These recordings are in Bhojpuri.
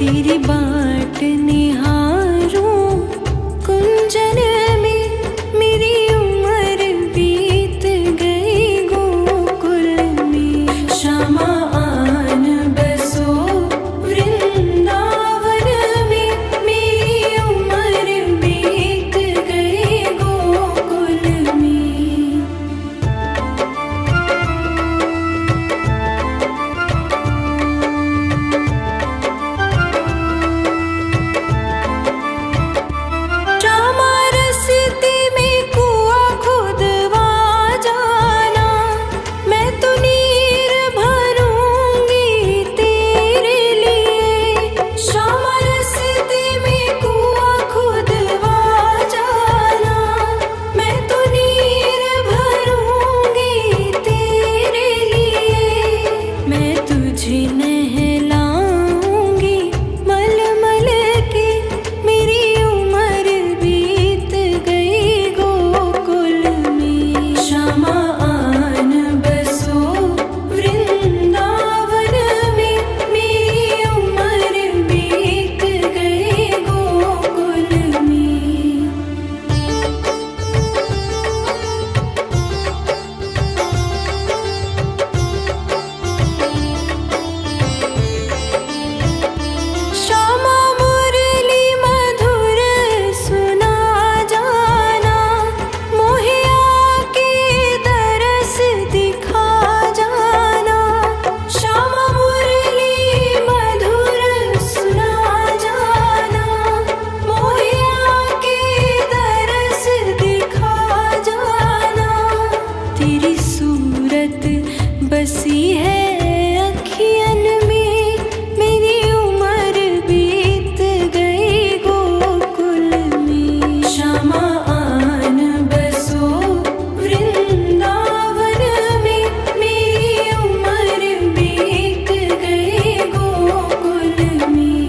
तेरी बाट निहारूं कुंजन में, मेरी उम्र बीत गई गोकुल में। श्यामा आन बसो वृंदावन में, मेरी उम्र बीत गई गोकुल में। बसी है अखियन में, मेरी उम्र बीत गई गोकुल में। श्यामा आन बसो वृंदावन में, मेरी उम्र बीत गई गोकुल में।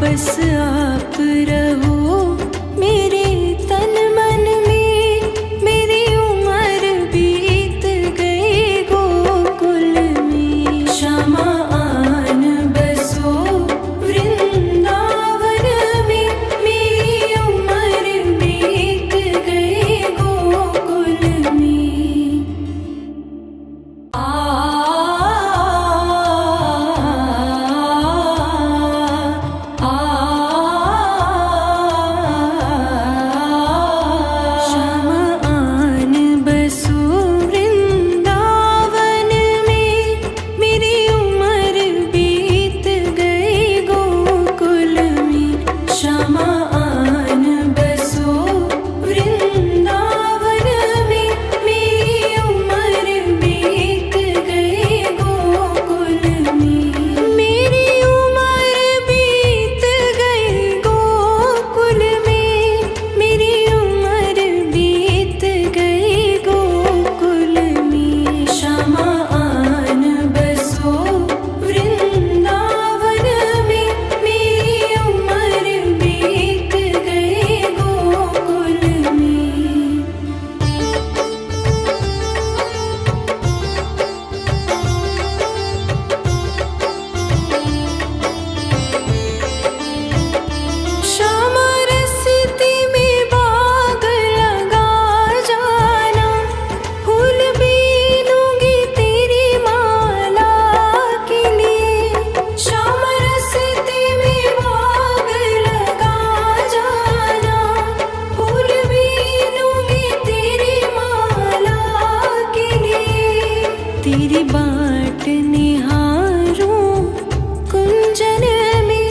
बस आप रहो मेरे तन मन में, मेरी उम्र बीत गई गोकुल में। श्यामा आन बसो वृंदावन में, मेरी उम्र बीत गई गोकुल में। तेरी बाट निहारूं कुंजन में,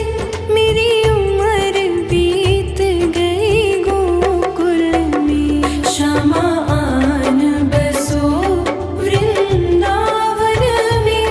मेरी उम्र बीत गई गोकुल में। श्यामा आन बसो वृंदावन में,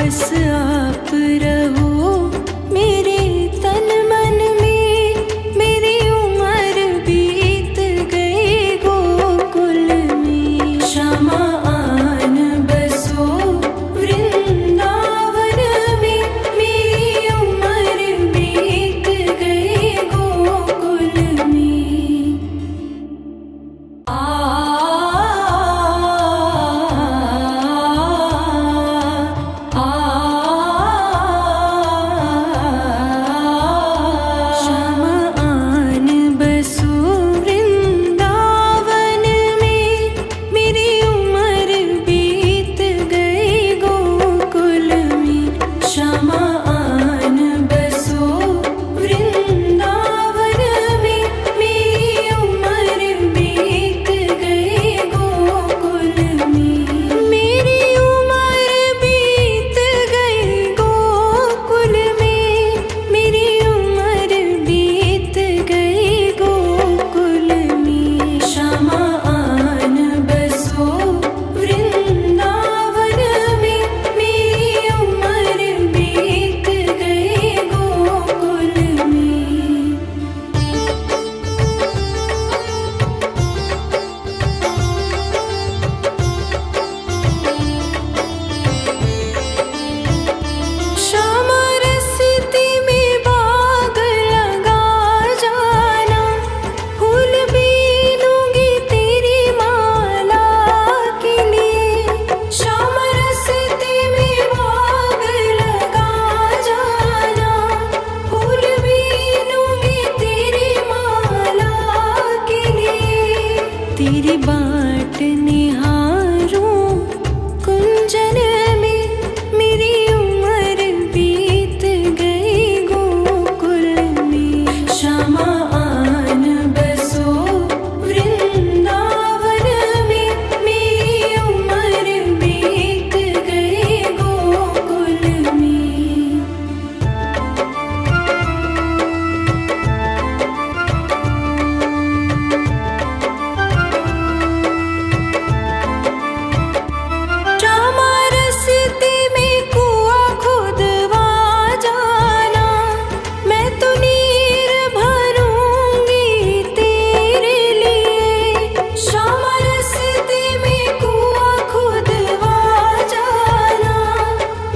बस आप रहो मेरे तन मन में। मेरी उम्र बीत गई गोकुल में। श्यामा आन बसो वृंदावन में। मेरी उम्र बीत गई गोकुल में। श्यामा आन बसो वृंदावन में। मेरी उम्र बीत गई गोकुल में। श्यामा आन बसो वृंदावन में। मेरी उम्र बीत गई गोकुल में। मेरी उम्र बीत गई गोकुल में। मेरी उम्र बीत गई गोकुल में। श्यामा आन बसो वृंदावन में। मेरी उम्र बीत गई गोकुल में। श्यामा रस्ते में बाग लगा जाना। फूल बीनूंगी तेरी माला के लिए। श्यामा रस्ते में बाग लगा जाना। फूल बीनूंगी तेरी माला के लिए। तेरी बाट निहारूं कुंजन में। मेरी उम्र बीत गई गोकुल में। श्यामा आन बसो वृंदावन में। मेरी उम्र बीत गई गोकुल में। श्यामा रस्ते में कुआं खुदवा जाना। मैं तो नीर भरूंगी तेरे लिए। श्यामा रस्ते में कुआं खुदवा जाना।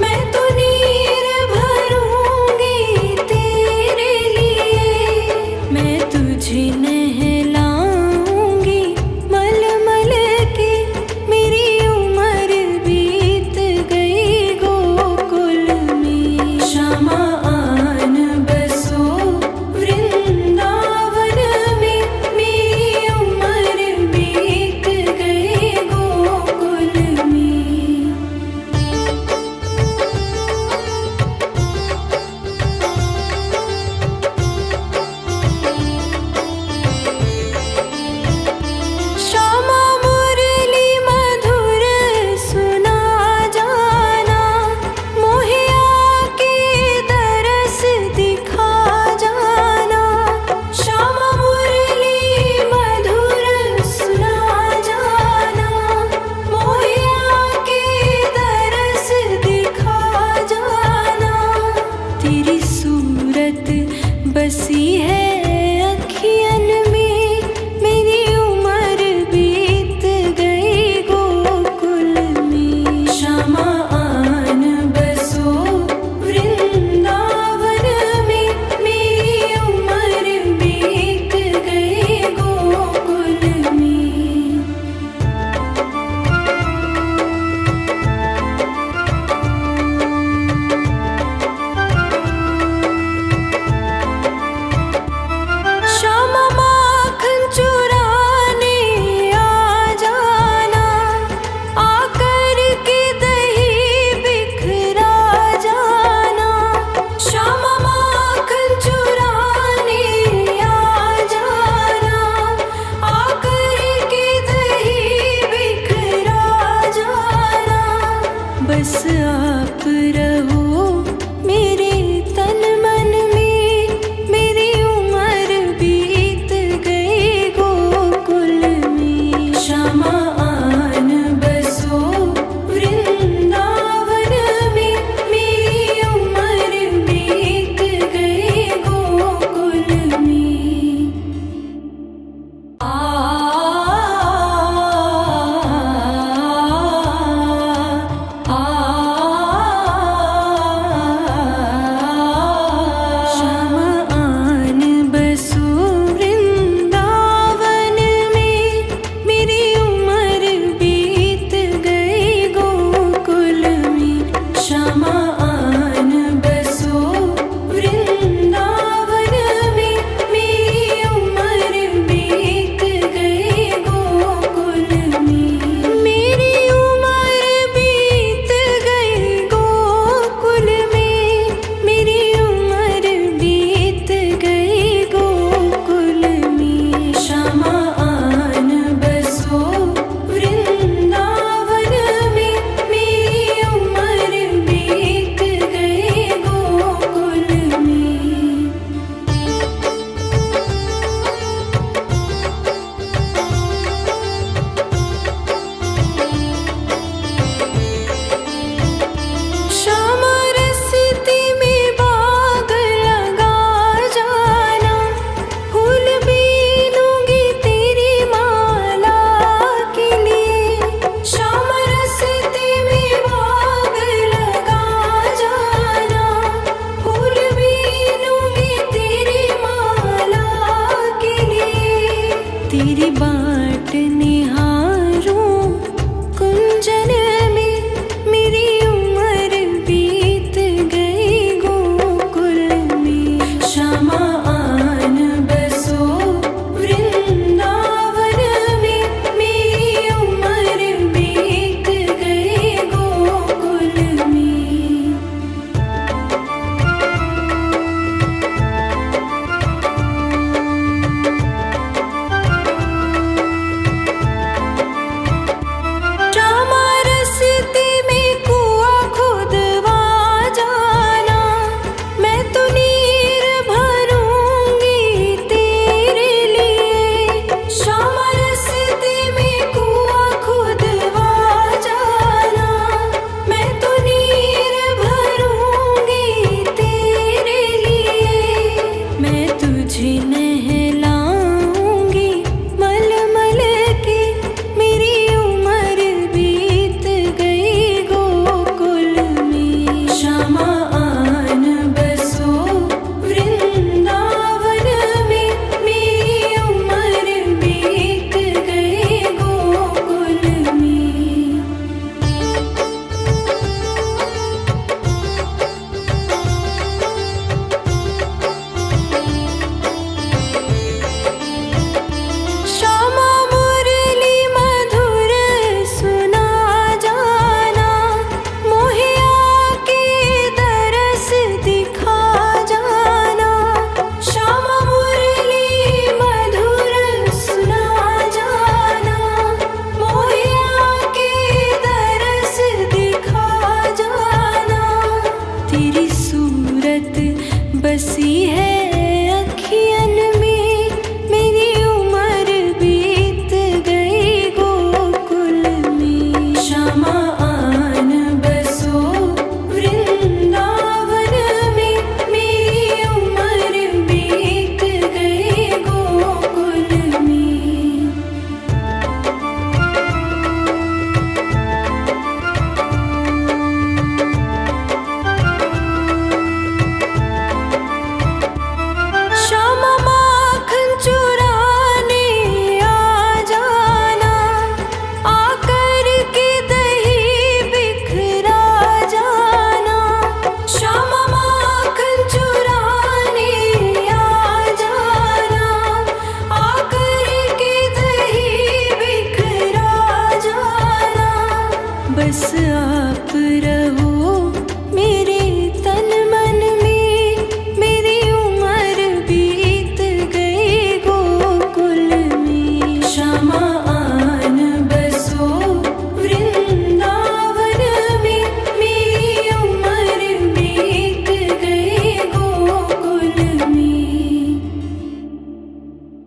मैं तो नीर भरूंगी तेरे लिए। मैं तुझे नहलाऊंगी मलमल के। मेरी उम्र बीत गई गोकुल में। श्यामा आन बसो वृंदावन में। मेरी उम्र बीत गई गोकुल में। श्यामा मुरली मधुर सुना जाना। मोहे आके दरस दिखा जाना। श्यामा मुरली मधुर सुना जाना। मोहे आके दरस दिखा जाना। तेरी सूरत बसी है अखियन में। मेरी उम्र बीत गई गोकुल में। श्यामा आन बसो वृंदावन में। मेरी उम्र बीत गई गोकुल में। श्यामा माखन चुराने आ जाना। आकर के दही बिखरा जाना। श्यामा माखन चुराने आ जाना। आकर के दही बिखरा जाना। बस आप रहो